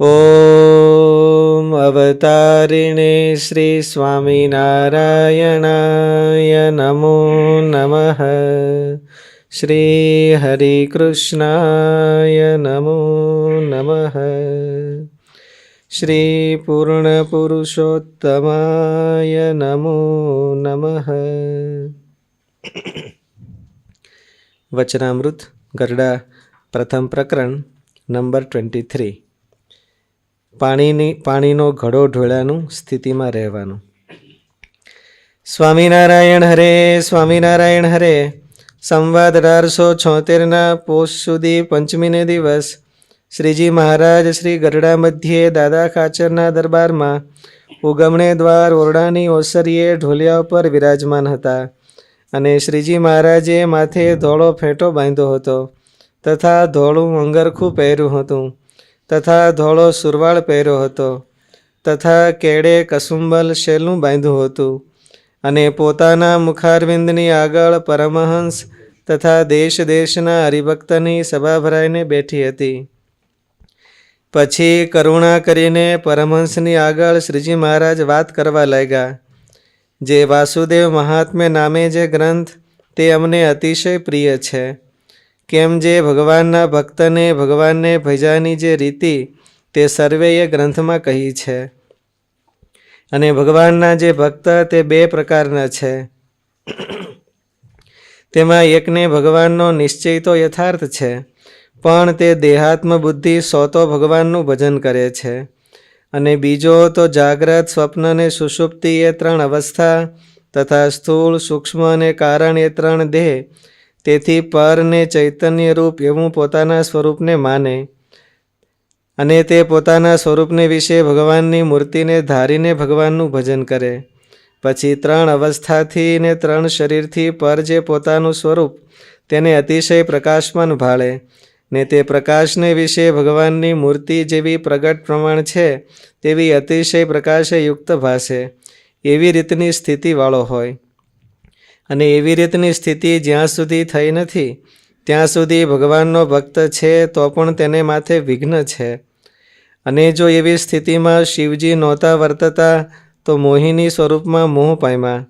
ઓમ અવતારિણે શ્રી સ્વામિનારાયણાય નમો નમઃ. શ્રી હરિકૃષ્ણાય નમો નમઃ. શ્રી પૂર્ણ પુરુષોત્તમાય નમો નમઃ. વચનામૃત ગરડા પ્રથમ પ્રકરણ નંબર 23. પાણીનો ઘડો ઢોળ્યાનું સ્થિતિમાં રહેવાનું. સ્વામિનારાયણ હરે, સ્વામિનારાયણ હરે. સંવાદ 1876 પોષ સુધી પંચમીને દિવસ શ્રીજી મહારાજ શ્રી ગરડા મધ્યે દાદા ખાચરના દરબારમાં ઉગમણે દ્વાર ઓરડાની ઓસરીએ ઢોલિયા ઉપર વિરાજમાન હતા અને શ્રીજી મહારાજે માથે ધોળો ફેંટો બાંધ્યો હતો તથા ધોળું અંગરખું પહેર્યું હતું તથા ધોળો સુરવાળ પહેર્યો હતો તથા કેળે કસુંબલ શેલું બાંધ્યું હતું અને પોતાના મુખારવિંદની આગળ પરમહંસ તથા દેશ દેશના હરિભક્તની સભા ભરાઈને બેઠી હતી. પછી કરુણા કરીને પરમહંસની આગળ શ્રીજી મહારાજ વાત કરવા લાગ્યા. જે વાસુદેવ મહાત્મ્ય નામે જે ગ્રંથ તે અમને અતિશય પ્રિય છે. કેમ જે ભગવાનના ભક્તને ભગવાનને ભજવાની જે રીતિ તે સર્વેએ ગ્રંથમાં કહી છે. અને ભગવાનના જે ભક્ત તે બે પ્રકારના છે. તેમાં એકને ભગવાનનો નિશ્ચય તો યથાર્થ છે, પણ તે દેહાત્મ બુદ્ધિ સોતો ભગવાનનું ભજન કરે છે. અને બીજો તો જાગ્રત, સ્વપ્ન અને સુષુપ્તિ એ 3 અવસ્થા તથા સ્થૂળ, સૂક્ષ્મ અને કારણ એ 3 દેહ તેથી પર ને ચૈતન્ય રૂપ એવું પોતાના સ્વરૂપને માને અને તે પોતાના સ્વરૂપને વિશે ભગવાનની મૂર્તિને ધારીને ભગવાનનું ભજન કરે. પછી 3 અવસ્થાથી ને 3 શરીરથી પર જે પોતાનું સ્વરૂપ તેને અતિશય પ્રકાશમાન ભાળે ને તે પ્રકાશને વિશે ભગવાનની મૂર્તિ જેવી પ્રગટ પ્રમાણ છે તેવી અતિશય પ્રકાશે યુક્ત ભાસે એવી રીતની સ્થિતિવાળો હોય. અને એવી રીતની સ્થિતિ જ્યાં સુધી થઈ નથી ત્યાં સુધી ભગવાનનો ભક્ત છે તો પણ તેને માથે વિઘ્ન છે. અને જો એવી સ્થિતિમાં શિવજી નહોતા વર્તતા તો મોહિની સ્વરૂપમાં મોહ પામ્યા.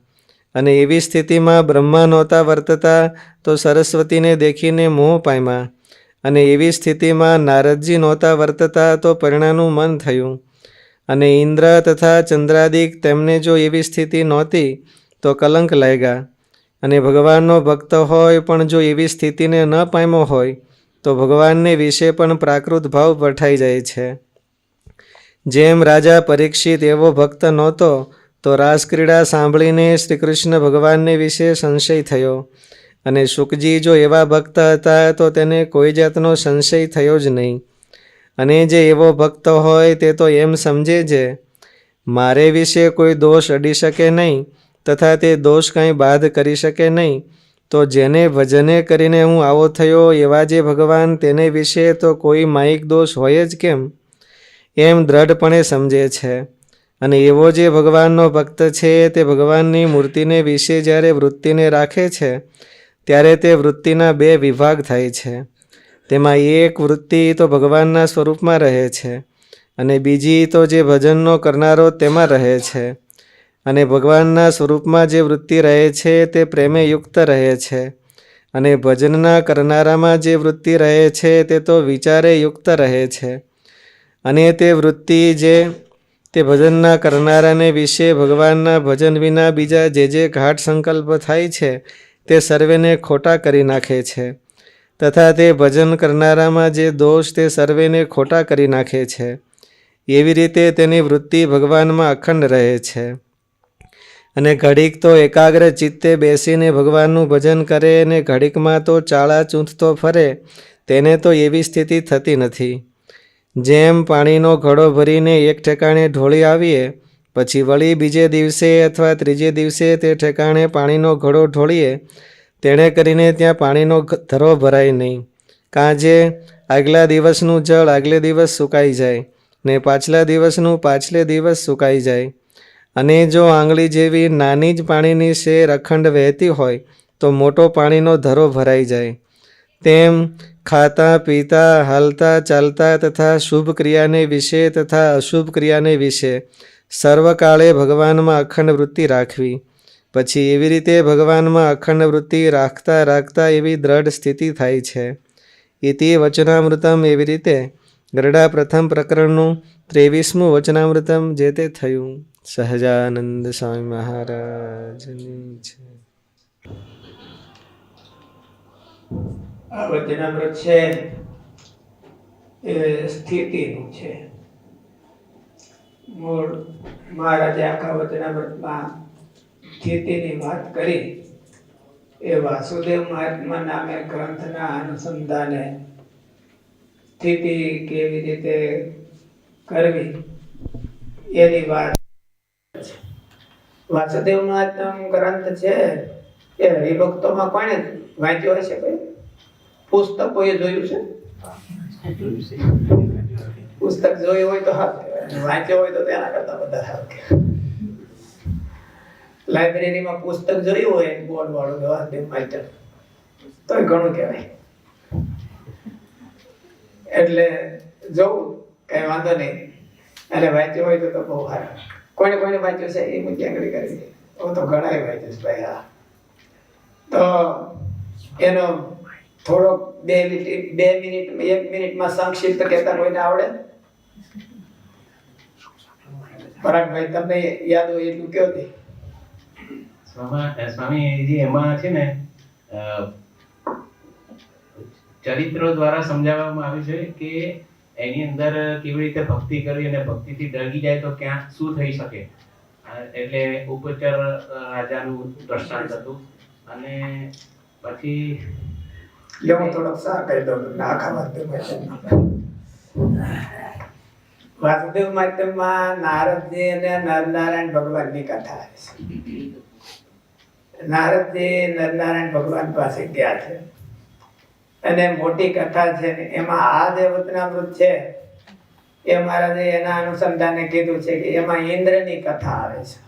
અને એવી સ્થિતિમાં બ્રહ્મા નહોતા વર્તતા તો સરસ્વતીને દેખીને મોહ પામ્યા. અને એવી સ્થિતિમાં નારદજી નહોતા વર્તતા તો પરિણાનું મન થયું. અને ઇન્દ્ર તથા ચંદ્રાદિક તેમને જો એવી સ્થિતિ નહોતી તો કલંક લાગ્યા. અને ભગવાનનો ભક્ત હોય પણ જો એવી સ્થિતિને ન પામ્યો હોય તો ભગવાનને વિશે પણ પ્રાકૃત ભાવ પઠાઈ જાય છે. જેમ રાજા પરીક્ષિત એવો ભક્ત નહોતો તો રાસક્રીડા સાંભળીને શ્રી કૃષ્ણ ભગવાનને વિશે સંશય થયો. અને શુકજી જો એવા ભક્ત હતા તો તેને કોઈ જાતનો સંશય થયો જ નહીં. અને જે એવો ભક્ત હોય તે તો એમ સમજે છે મારે વિશે કોઈ દોષ અડી શકે નહીં તથા તે દોષ કાંઈ બાધ કરી શકે નહીં, તો જેને ભજને કરીને હું આવો થયો એવા જે ભગવાન તેને વિશે તો કોઈ માયિક દોષ હોય જ કેમ, એમ દ્રઢપણે સમજે છે. અને એવો જે ભગવાનનો ભક્ત છે તે ભગવાનની મૂર્તિને વિશે જ્યારે વૃત્તિને રાખે છે ત્યારે તે વૃત્તિના 2 વિભાગ થાય છે. તેમાં એક વૃત્તિ તો ભગવાનના સ્વરૂપમાં રહે છે અને બીજી તો જે ભજનનો કરનારો તેમાં રહે છે. અને ભગવાનના સ્વરૂપમાં જે વૃત્તિ રહે છે તે પ્રેમે યુક્ત રહે છે અને ભજનના કરનારામાં જે વૃત્તિ રહે છે તે તો વિચારે યુક્ત રહે છે. અને તે વૃત્તિ જે તે ભજનના કરનારાને વિશે ભગવાનના ભજન વિના બીજા જે ઘાટ સંકલ્પ થાય છે તે સર્વેને ખોટા કરી નાખે છે તથા તે ભજન કરનારામાં જે દોષ તે સર્વેને ખોટા કરી નાખે છે. એવી રીતે તેની વૃત્તિ ભગવાનમાં અખંડ રહે છે. અને ઘડીક તો એકાગ્ર ચિત્તે બેસીને ભગવાનનું ભજન કરે અને ઘડીકમાં તો ચાળા ચૂંથતો ફરે તેને તો એવી સ્થિતિ થતી નથી. જેમ પાણીનો ઘડો ભરીને એક ઠેકાણે ઢોળી આવીએ પછી વળી બીજે દિવસે અથવા ત્રીજે દિવસે તે ઠેકાણે પાણીનો ઘડો ઢોળીએ તેણે કરીને ત્યાં પાણીનો ધરો ભરાય નહીં. કાં જે આગલા દિવસનું જળ આગલે દિવસ સુકાઈ જાય ને પાછલા દિવસનું પાછલે દિવસ સુકાઈ જાય. અને જો આંગળી જેવી નાની જ પાણીની શેર અખંડ વહેતી હોય તો મોટો પાણીનો ધરો ભરાઈ જાય. તેમ ખાતા પીતા હાલતા ચાલતા તથા શુભ ક્રિયાને વિશે તથા અશુભ ક્રિયાને વિશે સર્વકાળે ભગવાનમાં અખંડ વૃત્તિ રાખવી. પછી એવી રીતે ભગવાનમાં અખંડ વૃત્તિ રાખતા રાખતા એવી દ્રઢ સ્થિતિ થાય છે. ઇતિ વચનામૃતમ. એવી રીતે ગરડા પ્રથમ પ્રકરણનું 23મું વચનામૃતમ જે તે થયું. સહજાનંદ સ્વામી મહારાજની છે. આ વચનામૃત છે એ સ્થિતિનું છે. મૂળ મહારાજે આખા વચનામૃતમાં સ્થિતિની વાત કરી. એ વાસુદેવ મહાત્મા નામે ગ્રંથના અનુસંધાને સ્થિતિ કેવી રીતે કરવી એની વાત. વાસુદેવ મહાત્મા ગ્રંથ છે એ હરિભક્તોમાં કોણે વાંચ્યો હશે? ભાઈ પુસ્તકો એ જોયું છે? પુસ્તક જોયું હોય તો હા, વાંચ્યો હોય તો તેના કરતા બધા સારું. લાઇબ્રેરીમાં પુસ્તક જોયું હોય બોર્ડ વાળું વાસુદેવ માસ્ટર તો ઘણું કહેવાય. એટલે જોવું કઈ વાંધો નહીં, અને વાંચ્યું હોય તો બહુ સારું. કોઈને કોઈને વાંચ્યું છે એ મુજબ આંગળી કરી હું તો ઘણા વાંચ્યું છે ભાઈ. હા, તો એનો થોડોક 2 મિનિટ 1 મિનિટમાં સંક્ષિપ્ત કહેતા કોઈને આવડે? પરાગભાઈ તમને યાદ હોય એટલું કયો તે. સ્વામીજી એમાં છે ને ચરિત્રો દ્વારા સમજાવવામાં આવ્યું છે કે એની અંદર કેવી રીતે ભક્તિ કરવી અને ભક્તિથી ડગી જાય તો ક્યાં શું થઈ શકે. એટલે ઉપચર રાજાનું દ્રષ્ટાંત હતું. અને પછી હું થોડોક સાર કરી દઉં. આખા વાસુદેવ માધ્યમમાં નારદજી અને નરનારાયણ ભગવાનની કથા છે. નારદજી નરનારાયણ ભગવાન પાસે ગયા છે અને મોટી કથા છે. એમાં આ જે વચનામૃત છે એ મહારાજે એના અનુસંધાને કીધું છે કે એમાં ઇન્દ્રની કથા આવે છે.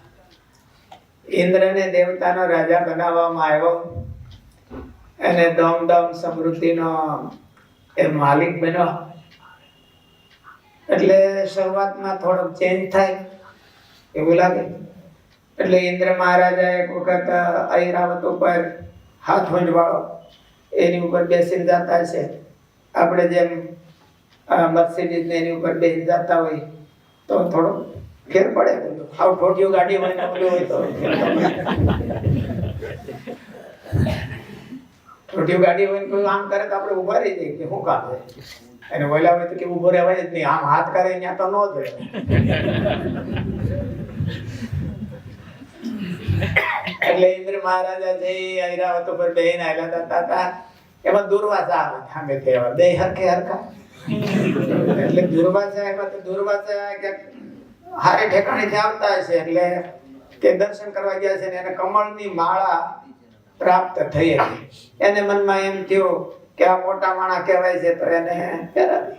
ઇન્દ્રને દેવતાનો રાજા બનાવવામાં આવ્યો અને દમ સમૃદ્ધિનો એ માલિક બન્યો. એટલે શરૂઆતમાં થોડોક ચેન્જ થાય એવું લાગે. એટલે ઇન્દ્ર મહારાજા એક વખત ઐરાવત ઉપર હાથ વંજવાળો એની ઉપર બેસીને જતા છે. આપણે જેમ મર્સિડીઝ ને એની ઉપર બેસી જતા હોય તો થોડો ફેર પડે. આવ ઠોઠિયું ગાડી હોય ને હોય તો ઠોઠિયું ગાડી હોય કોઈ આમ કરે તો આપણે ઉભા રહી જઈએ કે શું કામ છે. અને ઓલા હોય તો કે ઉભો રહેવાય જ નહીં, આમ હાથ કરે ત્યાં તો ન જ રહે. એટલે ઇન્દ્ર મહારાજા જે ઐરાવત ઉપર બેહીને આવેલા હતા એમાં દુર્વાસા આવે સામે થયા બે હરખે હરખા. એટલે દુર્વાસા એમાં તો દુર્વાસા ક્યાંક હારે ઠેકાણેથી આવતા હશે એટલે તે દર્શન કરવા ગયા છે ને એને કમળની માળા પ્રાપ્ત થઈ હતી. એને મનમાં એમ થયું કે આ મોટા માણસ કહેવાય છે તો એને પહેરાવી.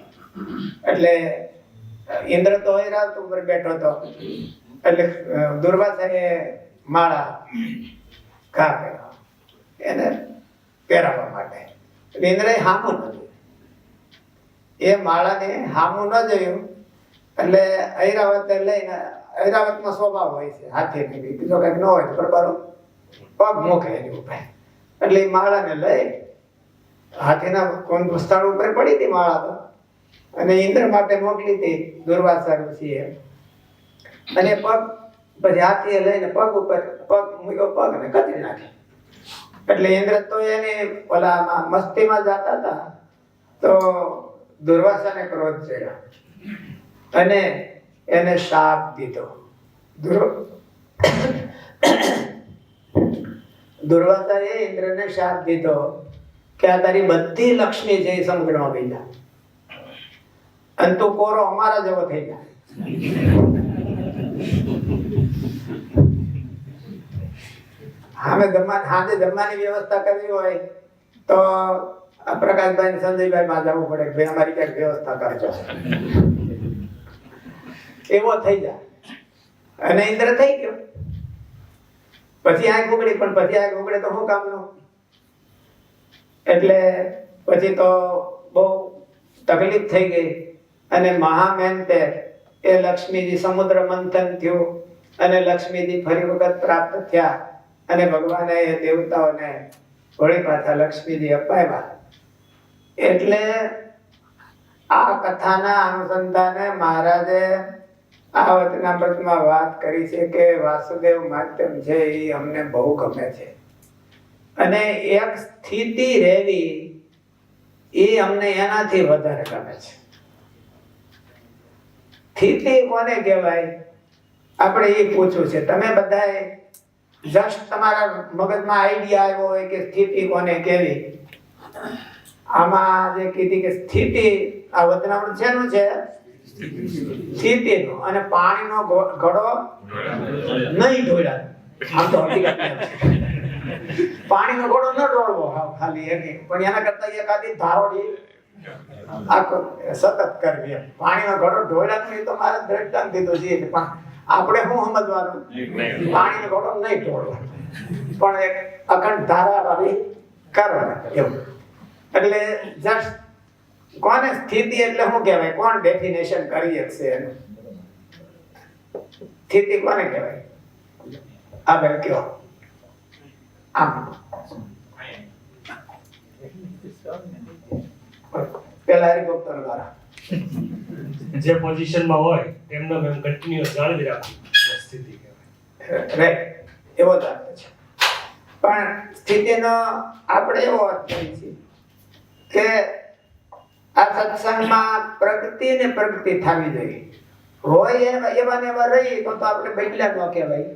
એટલે ઇન્દ્ર તો ઐરાવત ઉપર બેઠો હતો એટલે દુર્વાસાએ માળા ઘા કર્યો એને પહેરાવવા માટે. ઇન્દ્રએ હામું ન જોયું, એ માળાને હામું ન જોયું. એટલે ઐરાવતે લઈને, ઐરાવતનો સ્વભાવ હોય છે હાથી બીજો કંઈક ન હોય તો બરાબર પગ મૂકે એની ઉપર. એટલે એ માળાને લઈ હાથીના કોણ સ્થળ ઉપર પડી હતી માળા તો, અને ઇન્દ્ર માટે મોકલી હતી દુર્વાસા ઋષિએ. અને પગ પછી હાથીએ લઈને પગ ઉપર પગ મૂક્યો, પગ ને કતરી નાખી. એટલે ઇન્દ્ર તો એને ઓલા મસ્તીમાં જતા હતા તો દુર્વાસાને ક્રોધ ચડ્યો અને એને શાપ દીધો. દુર્વાસાએ ઇન્દ્રને શાપ દીધો કે આ તારી બધી લક્ષ્મી છે એ સમુદ્રમાં વહી જા અને તું કોરો અમારા જેવો થઈ જાય. સાંજે જમવાની વ્યવસ્થા કરવી હોય તો પ્રકાશભાઈ સંજયભાઈ માં જવું પડે ભાઈ અમારી ક્યાંક વ્યવસ્થા કરજો, એવો થઈ જાય. અને ઇન્દ્ર થઈ ગયો. પછી આંખ ઉગડી, પણ પછી આંખ ઉગડે તો શું કામનું. એટલે પછી તો બહુ તકલીફ થઈ ગઈ અને મહામહેનતે એ લક્ષ્મીજી સમુદ્ર મંથન થયું અને લક્ષ્મીજી ફરી વખત પ્રાપ્ત થયા અને ભગવાને એ દેવતાઓને વળી પાછા લક્ષ્મીજી અપાવ્યા. એટલે આ કથાના અનુસંધાને મહારાજે આ વચનામૃતમાં વાત કરી છે કે વાસુદેવ માધ્યમ છે એ અમને બહુ ગમે છે અને એક સ્થિતિ રહેવી એ અમને એનાથી વધારે ગમે છે. સ્થિતિ કોને કહેવાય આપણે એ પૂછવું છે. તમે બધાએ જસ્ટ તમારા મગજમાં આઈડિયા આવ્યો હોય કે સ્થિતિ કોને કહેવી. આમાં જે કીધી કે સ્થિતિ આ વચનામૃત શેનું છે? સ્થિતિનું. અને પાણીનો ઘડો નહીં ઢોળાય. આમ તો હકીકત છે. પાણીનો ઘડો ન ઢોળવો ખાલી એની, પણ એના કરતા એકાદી ધારોડી આખો સતત કરવી. પાણીનો ઘડો ઢોળ્યા નહીં તો મારે દ્રષ્ટાંત દીધું છે, પણ આપણે શું સમજવાનું? પાણીનો ઘડો નહીં ઢોળવો, પણ એક અખંડ ધારા વાળી કરવાની એવું. એટલે જસ્ટ કોને સ્થિતિ એટલે શું કહેવાય? કોણ ડેફિનેશન કરી શકશે એનું? સ્થિતિ કોને કહેવાય? આ ભાઈ કયો. આમ પેલા હરિભક્તો દ્વારા જે પોઝિશનમાં હોય એમનો એમ કન્ટિન્યુઅસ જાળવી રાખવું સ્થિતિ કહેવાય. રાઈટ, એવો જ અર્થ છે. પણ સ્થિતિનો આપણે એવો અર્થ કરીએ છીએ કે આ સત્સંગમાં પ્રગતિ ને પ્રગતિ થવી જોઈએ. હોય એવા ને એવા રહી તો આપણે બદલ્યા ન કહેવાય,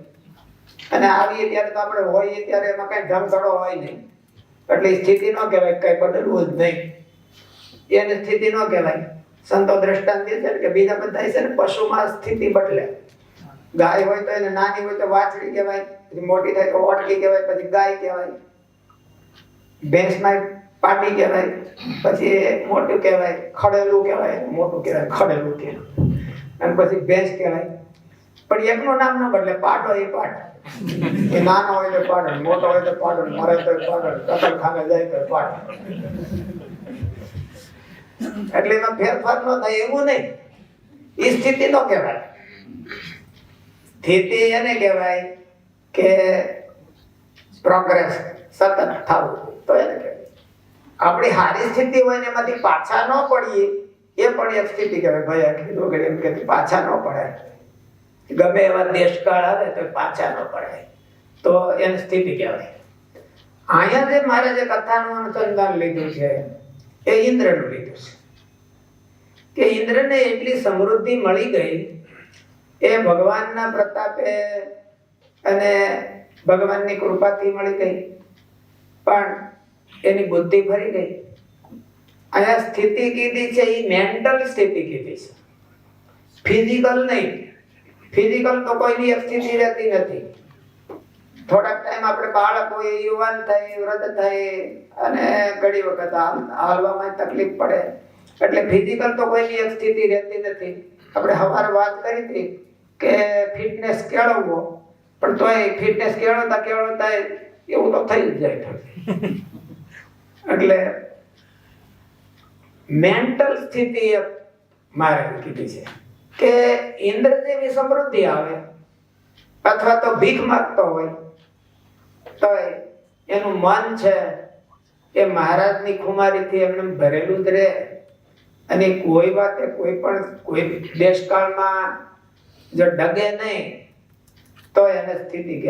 અને આવીએ ત્યારે તો આપણે હોઈએ ત્યારે એમાં કઈ ધમધડો હોય નહીં, એટલે સ્થિતિ ન કહેવાય. કઈ બદલવું જ નહીં એને સ્થિતિ ન કહેવાય. સંતો દ્રષ્ટાંત દે છે કે બીજા બધા છે ને પશુમાં સ્થિતિ બદલે. ગાય હોય તો એને નાની હોય તો વાછડી કહેવાય, પછી મોટી થાય તો ઓટકી કહેવાય, પછી ગાય કહેવાય. ભેંસમાં પાટી કહેવાય, પછી મોટું કહેવાય, ખડેલું કહેવાય, મોટું કહેવાય ખડેલું કહેવાય, અને પછી ભેંસ કહેવાય. પણ એકનું નામ ન બદલે. પાટો એ પાટો, એ નાનો હોય તો પાટો, મોટો હોય તો પાટો, મરે તો પાટો, કતલખાને જાય તો પાટો. એટલે એમાં ફેરફાર ન થાય એવું નહીં. એ સ્થિતિ નો કહેવાય. સ્થિતિ એને કહેવાય કે પ્રોગ્રેસ, સતત થવું, તો એને કહેવાય. આપણી સારી સ્થિતિ હોય ને એમાંથી પાછા ન પડીએ એ પણ એક સ્થિતિ કહેવાય. ભાઈ આટલી રોગડી એમ કે પાછા ન પડે, ગમે એવા દેશકાળ આવે તો પાછા ન પડે, તો એને સ્થિતિ કહેવાય. અહીંયા જે મારે જે કથાનું અનુસંધાન લીધું છે એ ઇન્દ્રનું લીધું છે કે ઇન્દ્રને એટલી સમૃદ્ધિ મળી ગઈ એ ભગવાનના પ્રતાપે અને ભગવાનની કૃપાથી મળી ગઈ, પણ એની બુદ્ધિ ફરી ગઈ. અહીંયા સ્થિતિ કીધી છે એ મેન્ટલ સ્થિતિ કીધી છે, ફિઝિકલ નહીં. ફિઝિકલ તો કોઈની એક સ્થિતિ રહેતી નથી. થોડાક ટાઈમ આપણે બાળક હોય, યુવાન થાય, વૃદ્ધ થાય અને ઘણી વખત હાલવામાં તકલીફ પડે, એટલે ફિઝિકલ તો કોઈની એક સ્થિતિ રહેતી નથી. આપણે સવારે વાત કરી હતી કે ફિટનેસ કેળવવો, પણ તોય ફિટનેસ કેળવતા એવું તો થઈ જ જાય. એટલે મેન્ટલ સ્થિતિ મારે કીધી છે કે ઇન્દ્ર જેવી સમૃદ્ધિ આવે અથવા તો ભીખ માંગતો હોય તો એનું મન છે એ મહારાજની ખુમારીથી એમને ભરેલું જ રહે, અને કોઈ વાતે કોઈ દેશકાળમાં જો ડગે નહીં તો એને સ્થિતિ કહેવાય.